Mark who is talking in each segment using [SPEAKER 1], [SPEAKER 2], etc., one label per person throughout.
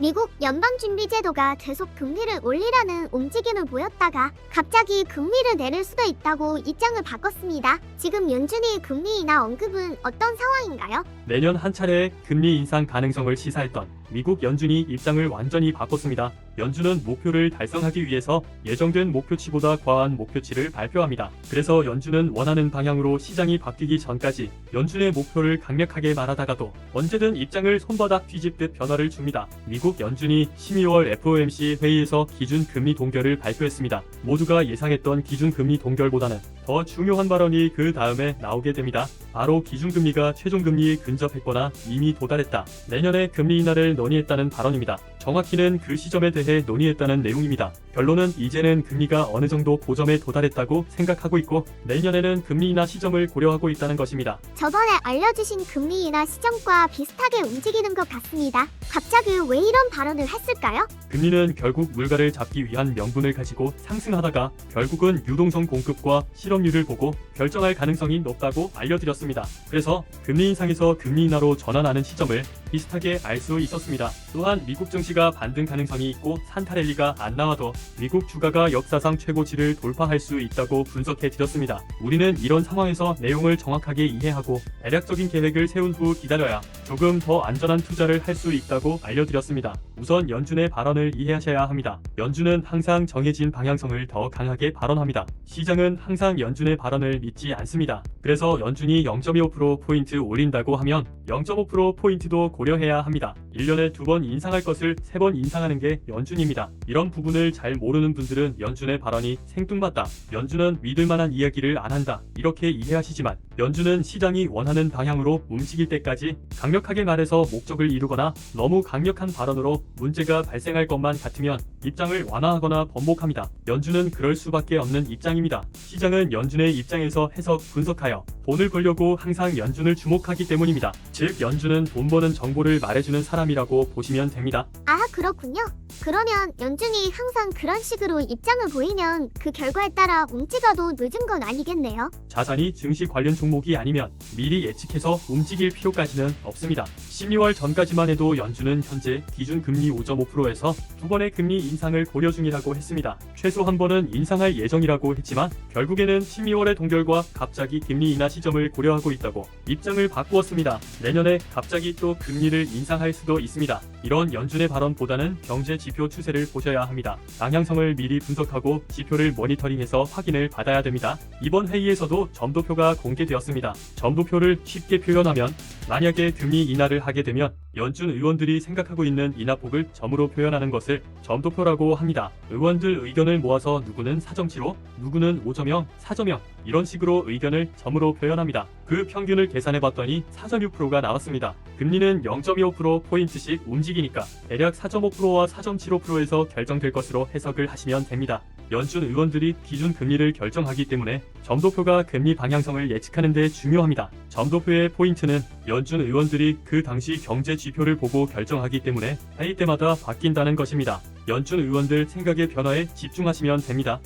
[SPEAKER 1] 미국 연방준비제도가 계속 금리를 올리려는 움직임을 보였다가 갑자기 금리를 내릴 수도 있다고 입장을 바꿨습니다. 지금 연준이 금리 인하 언급은 어떤 상황인가요?
[SPEAKER 2] 내년 한 차례의 금리 인상 가능성을 시사했던 미국 연준이 입장을 완전히 바꿨습니다. 연준은 목표를 달성하기 위해서 예정된 목표치보다 과한 목표치를 발표합니다. 그래서 연준은 원하는 방향으로 시장이 바뀌기 전까지 연준의 목표를 강력하게 말하다가도 언제든 입장을 손바닥 뒤집듯 변화를 줍니다. 미국 연준이 12월 FOMC 회의에서 기준금리 동결을 발표했습니다. 모두가 예상했던 기준금리 동결보다는 더 중요한 발언이 그 다음에 나오게 됩니다. 바로 기준금리가 최종금리에 근접했거나 이미 도달했다. 내년에 금리 인하를 논의했다는 발언입니다. 정확히는 그 시점에 대해 논의했다는 내용입니다. 결론은 이제는 금리가 어느 정도 고점에 도달했다고 생각하고 있고 내년에는 금리 인하 시점을 고려하고 있다는 것입니다.
[SPEAKER 1] 저번에 알려주신 금리 인하 시점과 비슷하게 움직이는 것 같습니다. 갑자기 왜 이런 발언을 했을까요?
[SPEAKER 2] 금리는 결국 물가를 잡기 위한 명분을 가지고 상승하다가 결국은 유동성 공급과 실업률을 보고 결정할 가능성이 높다고 알려드렸습니다. 그래서 금리 인상에서 금리 인하로 전환하는 시점을 비슷하게 알 수 있었습니다. 또한 미국 증시가 반등 가능성이 있고 산타랠리가 안 나와도 미국 주가가 역사상 최고치를 돌파할 수 있다고 분석해 드렸습니다. 우리는 이런 상황에서 내용을 정확하게 이해하고 대략적인 계획을 세운 후 기다려야 조금 더 안전한 투자를 할 수 있다고 알려드렸습니다. 우선 연준의 발언을 이해하셔야 합니다. 연준은 항상 정해진 방향성을 더 강하게 발언합니다. 시장은 항상 연준의 발언을 믿지 않습니다. 그래서 연준이 0.25%포인트 올린다고 하면 0.5%포인트도 고려해야 합니다. 1년에 2번 인상할 것을 3번 인상하는 게 연준입니다. 이런 부분을 잘 모르는 분들은 연준의 발언이 생뚱맞다, 연준은 믿을만한 이야기를 안 한다, 이렇게 이해하시지만 연준은 시장이 원하는 방향으로 움직일 때까지 강력하게 말해서 목적을 이루거나 너무 강력한 발언으로 문제가 발생할 것만 같으면 입장을 완화하거나 번복합니다. 연준은 그럴 수밖에 없는 입장입니다. 시장은 연준의 입장에서 해석 분석하여 돈을 벌려고 항상 연준을 주목하기 때문입니다. 즉 연준은 돈 버는 정보를 말해주는 사람이라고 보시면 됩니다.
[SPEAKER 1] 아, 그렇군요. 그러면 연준이 항상 그런 식으로 입장을 보이면 그 결과에 따라 움직여도 늦은 건 아니겠네요.
[SPEAKER 2] 자산이 증시 관련 종목이 아니면 미리 예측해서 움직일 필요까지는 없습니다. 12월 전까지만 해도 연준은 현재 기준금리 5.5%에서 2번의 금리 인상을 고려 중이라고 했습니다. 최소 한 번은 인상할 예정이라고 했지만 결국에는 12월의 동결과 갑자기 금리 인하 시점을 고려하고 있다고 입장을 바꾸었습니다. 내년에 갑자기 또 금리를 인상할 수도 있습니다. 이런 연준의 발언보다는 경제 지표 추세를 보셔야 합니다. 방향성을 미리 분석하고 지표를 모니터링해서 확인을 받아야 됩니다. 이번 회의에서도 점도표가 공개되었습니다. 점도표를 쉽게 표현하면 만약에 금리 인하를 하게 되면 연준 의원들이 생각하고 있는 인하폭을 점으로 표현하는 것을 점도표라고 합니다. 의원들 의견을 모아서 누구는 4.75, 누구는 5.0, 4.0 이런 식으로 의견을 점으로 표현합니다. 그 평균을 계산해봤더니 4.6%가 나왔습니다. 금리는 0.25%포인트씩 움직이니까 대략 4.5%와 4.75%에서 결정될 것으로 해석을 하시면 됩니다. 연준 의원들이 기준 금리를 결정하기 때문에 점도표가 금리 방향성을 예측하는 데 중요합니다. 점도표의 포인트는 연준 의원들이 그 당시 경제 지표를 보고 결정하기 때문에 회의 때마다 바뀐다는 것입니다. 연준 의원들 생각의 변화에 집중하시면 됩니다.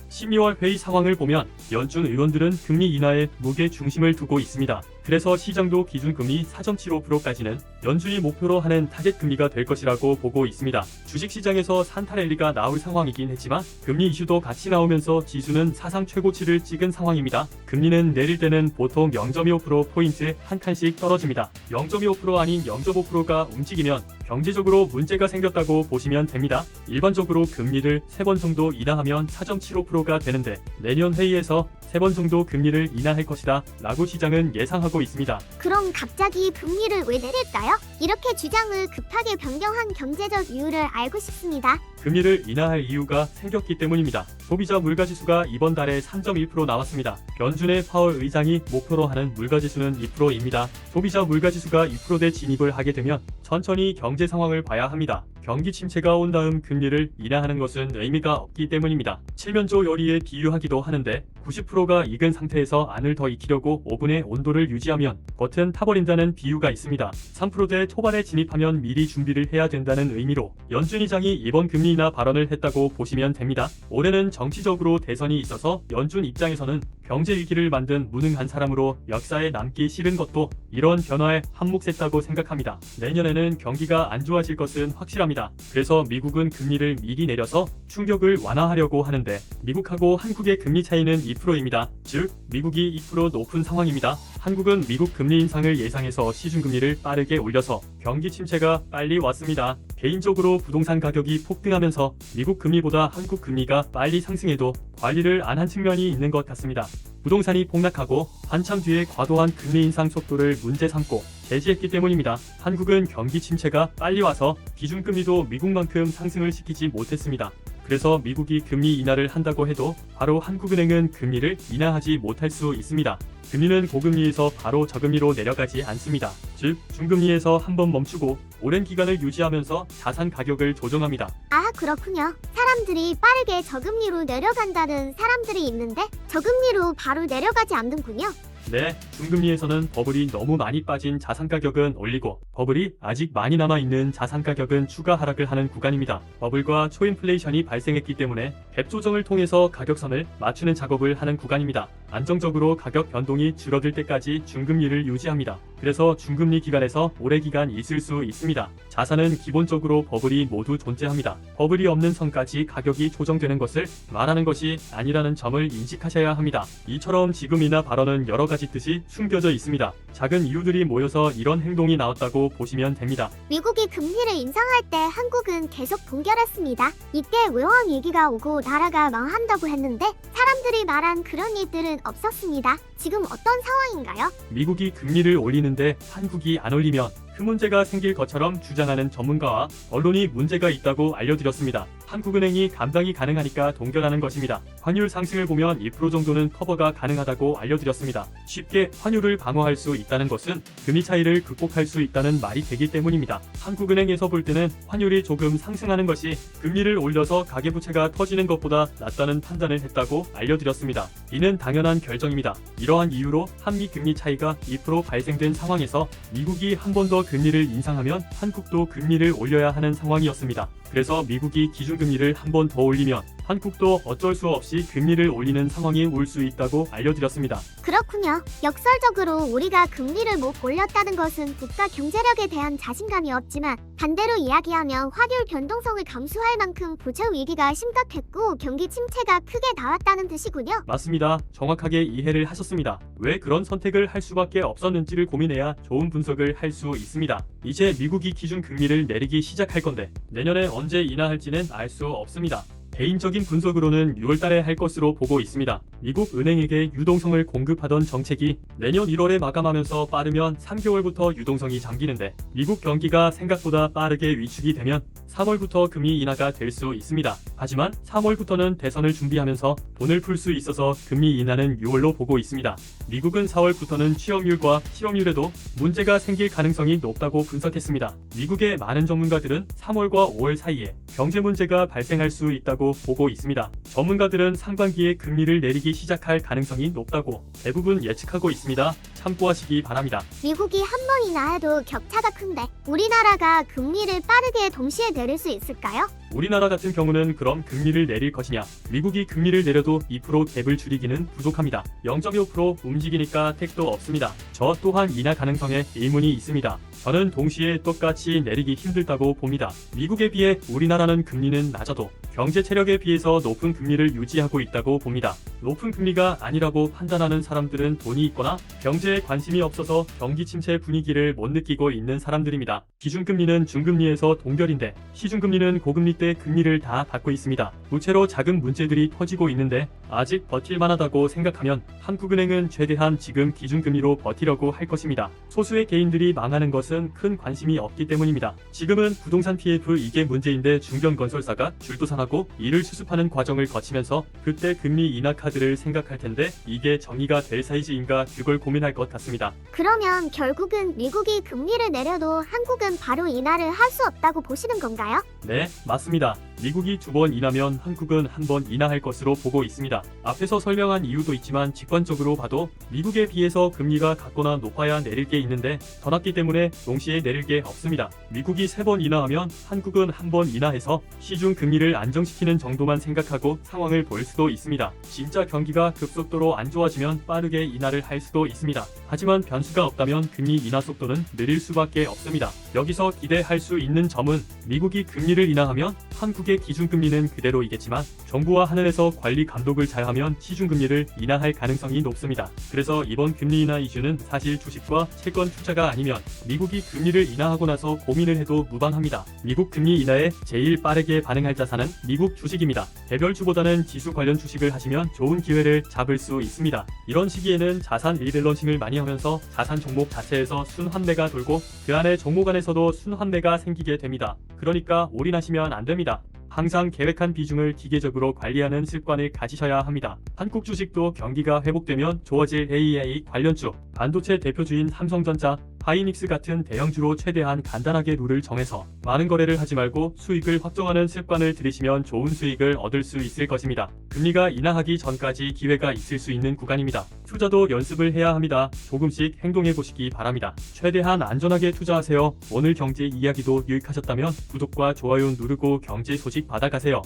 [SPEAKER 2] 12월 회의 상황을 보면 연준 의원들은 금리 인하에 무게 중심을 두고 있습니다. 그래서 시장도 기준금리 4.75%까지는 연준이 목표로 하는 타겟 금리가 될 것이라고 보고 있습니다. 주식시장에서 산타랠리가 나올 상황이긴 했지만 금리 이슈도 같이 나오면서 지수는 사상 최고치를 찍은 상황입니다. 금리는 내릴 때는 보통 0.25%포인트 한 칸씩 떨어집니다. 0.25% 아닌 0.5%가 움직이면 경제적으로 문제가 생겼다고 보시면 됩니다. 일반적으로 금리를 3번 정도 인하하면 4.75%가 되는데 내년 회의에서 3번 정도 금리를 인하할 것이다 라고 시장은 예상하고 있습니다.
[SPEAKER 1] 그럼 갑자기 금리를 왜 내릴까요? 이렇게 주장을 급하게 변경한 경제적 이유를 알고 싶습니다.
[SPEAKER 2] 금리를 인하할 이유가 생겼기 때문입니다. 소비자 물가지수가 이번 달에 3.1% 나왔습니다. 연준의 파월 의장이 목표로 하는 물가지수는 2%입니다. 소비자 물가지수가 2%대 진입을 하게 되면 천천히 경제 상황을 봐야 합니다. 경기 침체가 온 다음 금리를 인하하는 것은 의미가 없기 때문입니다. 칠면조 요리에 비유하기도 하는데 90%가 익은 상태에서 안을 더 익히려고 오븐의 온도를 유지하면 겉은 타버린다는 비유가 있습니다. 3%대 초반에 진입하면 미리 준비를 해야 된다는 의미로 연준 의장이 이번 금리 인하 발언을 했다고 보시면 됩니다. 올해는 정치적으로 대선이 있어서 연준 입장에서는 경제 위기를 만든 무능한 사람으로 역사에 남기 싫은 것도 이런 변화에 한몫했다고 생각합니다. 내년에는 경기가 안 좋아질 것은 확실합니다. 그래서 미국은 금리를 미리 내려서 충격을 완화하려고 하는데 미국하고 한국의 금리 차이는 2%입니다. 즉 미국이 2% 높은 상황입니다. 한국은 미국 금리 인상을 예상해서 시중금리를 빠르게 올려서 경기 침체가 빨리 왔습니다. 개인적으로 부동산 가격이 폭등하면서 미국 금리보다 한국 금리가 빨리 상승해도 관리를 안 한 측면이 있는 것 같습니다. 부동산이 폭락하고 한참 뒤에 과도한 금리 인상 속도를 문제 삼고 제지했기 때문입니다. 한국은 경기 침체가 빨리 와서 기준금리도 미국만큼 상승을 시키지 못했습니다. 그래서 미국이 금리 인하를 한다고 해도 바로 한국은행은 금리를 인하하지 못할 수 있습니다. 금리는 고금리에서 바로 저금리로 내려가지 않습니다. 즉 중금리에서 한번 멈추고 오랜 기간을 유지하면서 자산 가격을 조정합니다.
[SPEAKER 1] 아, 그렇군요. 사람들이 빠르게 저금리로 내려간다는 사람들이 있는데 저금리로 바로 내려가지 않는군요.
[SPEAKER 2] 네, 중금리에서는 버블이 너무 많이 빠진 자산 가격은 올리고 버블이 아직 많이 남아있는 자산 가격은 추가 하락을 하는 구간입니다. 버블과 초인플레이션이 발생했기 때문에 갭 조정을 통해서 가격선을 맞추는 작업을 하는 구간입니다. 안정적으로 가격 변동이 줄어들 때까지 중금리를 유지합니다. 그래서 중금리 기간에서 오래 기간 있을 수 있습니다. 자산은 기본적으로 버블이 모두 존재합니다. 버블이 없는 선까지 가격이 조정되는 것을 말하는 것이 아니라는 점을 인식하셔야 합니다. 이처럼 지금 인하 발언은 여러 가지 뜻이 숨겨져 있습니다. 작은 이유들이 모여서 이런 행동이 나왔다고 보시면 됩니다.
[SPEAKER 1] 미국이 금리를 인상할 때 한국은 계속 동결했습니다. 이때 외환 위기가 오고 나라가 망한다고 했는데 사람들이 말한 그런 일들은 없었습니다. 지금 어떤 상황인가요?
[SPEAKER 2] 미국이 금리를 올리는데 한국이 안 올리면 큰 문제가 생길 것처럼 주장하는 전문가와 언론이 문제가 있다고 알려드렸습니다. 한국은행이 감당이 가능하니까 동결하는 것입니다. 환율 상승을 보면 2% 정도는 커버가 가능하다고 알려드렸습니다. 쉽게 환율을 방어할 수 있다는 것은 금리 차이를 극복할 수 있다는 말이 되기 때문입니다. 한국은행에서 볼 때는 환율이 조금 상승하는 것이 금리를 올려서 가계부채가 터지는 것보다 낫다는 판단을 했다고 알려드렸습니다. 이는 당연한 결정입니다. 이러한 이유로 한미 금리 차이가 2% 발생된 상황에서 미국이 한 번 더 금리를 인상하면 한국도 금리를 올려야 하는 상황이었습니다. 그래서 미국이 기준금리를 한 번 더 올리면 한국도 어쩔 수 없이 금리를 올리는 상황이 올 수 있다고 알려드렸습니다.
[SPEAKER 1] 그렇군요. 역설적으로 우리가 금리를 못 올렸다는 것은 국가 경제력에 대한 자신감이 없지만 반대로 이야기하면 환율 변동성을 감수할 만큼 부채 위기가 심각했고 경기 침체가 크게 나왔다는 뜻이군요.
[SPEAKER 2] 맞습니다. 정확하게 이해를 하셨습니다. 왜 그런 선택을 할 수밖에 없었는지를 고민해야 좋은 분석을 할 수 있습니다. 이제 미국이 기준 금리를 내리기 시작할 건데 내년에 언제 인하할지는 알 수 없습니다. 개인적인 분석으로는 6월달에 할 것으로 보고 있습니다. 미국 은행에게 유동성을 공급하던 정책이 내년 1월에 마감하면서 빠르면 3개월부터 유동성이 잠기는데 미국 경기가 생각보다 빠르게 위축이 되면 3월부터 금리 인하가 될 수 있습니다. 하지만 3월부터는 대선을 준비하면서 돈을 풀 수 있어서 금리 인하는 6월로 보고 있습니다. 미국은 4월부터는 취업률과 실업률에도 문제가 생길 가능성이 높다고 분석했습니다. 미국의 많은 전문가들은 3월과 5월 사이에 경제 문제가 발생할 수 있다고 보고 있습니다. 전문가들은 상반기에 금리를 내리기 시작할 가능성이 높다고 대부분 예측하고 있습니다. 참고하시기 바랍니다.
[SPEAKER 1] 미국이 한 번이나 해도 격차가 큰데 우리나라가 금리를 빠르게 동시에 내릴 수 있을까요?
[SPEAKER 2] 우리나라 같은 경우는 그럼 금리를 내릴 것이냐? 미국이 금리를 내려도 2% 갭을 줄이기는 부족합니다. 0.5% 움직이니까 택도 없습니다. 저 또한 인하 가능성에 의문이 있습니다. 저는 동시에 똑같이 내리기 힘들다고 봅니다. 미국에 비해 우리나라는 금리는 낮아도 경제 체력에 비해서 높은 금리를 유지하고 있다고 봅니다. 높은 금리가 아니라고 판단하는 사람들은 돈이 있거나 경제에 관심이 없어서 경기 침체 분위기를 못 느끼고 있는 사람들입니다. 기준금리는 중금리에서 동결인데 시중금리는 고금리 때 금리를 다 받고 있습니다. 부채로 작은 문제들이 터지고 있는데 아직 버틸만하다고 생각하면 한국은행은 최대한 지금 기준금리로 버티려고 할 것입니다. 소수의 개인들이 망하는 것은 큰 관심이 없기 때문입니다. 지금은 부동산 TF 이게 문제인데 중견건설사가 줄도산하고 이를 수습하는 과정을 거치면서 그때 금리 인하 카드를 생각할 텐데 이게 정의가 될 사이즈인가 그걸 고민할 것 같습니다.
[SPEAKER 1] 그러면 결국은 미국이 금리를 내려도 한국은 바로 인하를 할 수 없다고 보시는 건가요?
[SPEAKER 2] 네, 맞습니다. 미국이 2번 인하면 한국은 1번 인하할 것으로 보고 있습니다. 앞에서 설명한 이유도 있지만 직관적으로 봐도 미국에 비해서 금리가 같거나 높아야 내릴 게 있는데 더 낮기 때문에 동시에 내릴 게 없습니다. 미국이 3번 인하하면 한국은 1번 인하해서 시중 금리를 안정시키는 정도만 생각하고 상황을 볼 수도 있습니다. 진짜 경기가 급속도로 안 좋아지면 빠르게 인하를 할 수도 있습니다. 하지만 변수가 없다면 금리 인하 속도는 느릴 수밖에 없습니다. 여기서 기대할 수 있는 점은 미국이 금리를 인하하면 한국의 기준금리는 그대로이겠지만 정부와 하늘에서 관리 감독을 잘하면 시중금리를 인하할 가능성이 높습니다. 그래서 이번 금리 인하 이슈는 사실 주식과 채권 투자가 아니면 미국이 금리를 인하하고 나서 고민을 해도 무방합니다. 미국 금리 인하에 제일 빠르게 반응할 자산은 미국 주식입니다. 개별주보다는 지수 관련 주식을 하시면 좋은 기회를 잡을 수 있습니다. 이런 시기에는 자산 리밸런싱을 많이 하면서 자산 종목 자체에서 순환매가 돌고 그 안에 종목 안에서도 순환매가 생기게 됩니다. 그러니까 올인하시면 안 됩니다. 항상 계획한 비중을 기계적으로 관리하는 습관을 가지셔야 합니다. 한국 주식도 경기가 회복되면 좋아질 AA 관련주, 반도체 대표주인 삼성전자, 하이닉스 같은 대형주로 최대한 간단하게 룰을 정해서 많은 거래를 하지 말고 수익을 확정하는 습관을 들이시면 좋은 수익을 얻을 수 있을 것입니다. 금리가 인하하기 전까지 기회가 있을 수 있는 구간입니다. 투자도 연습을 해야 합니다. 조금씩 행동해 보시기 바랍니다. 최대한 안전하게 투자하세요. 오늘 경제 이야기도 유익하셨다면 구독과 좋아요 누르고 경제 소식 받아가세요.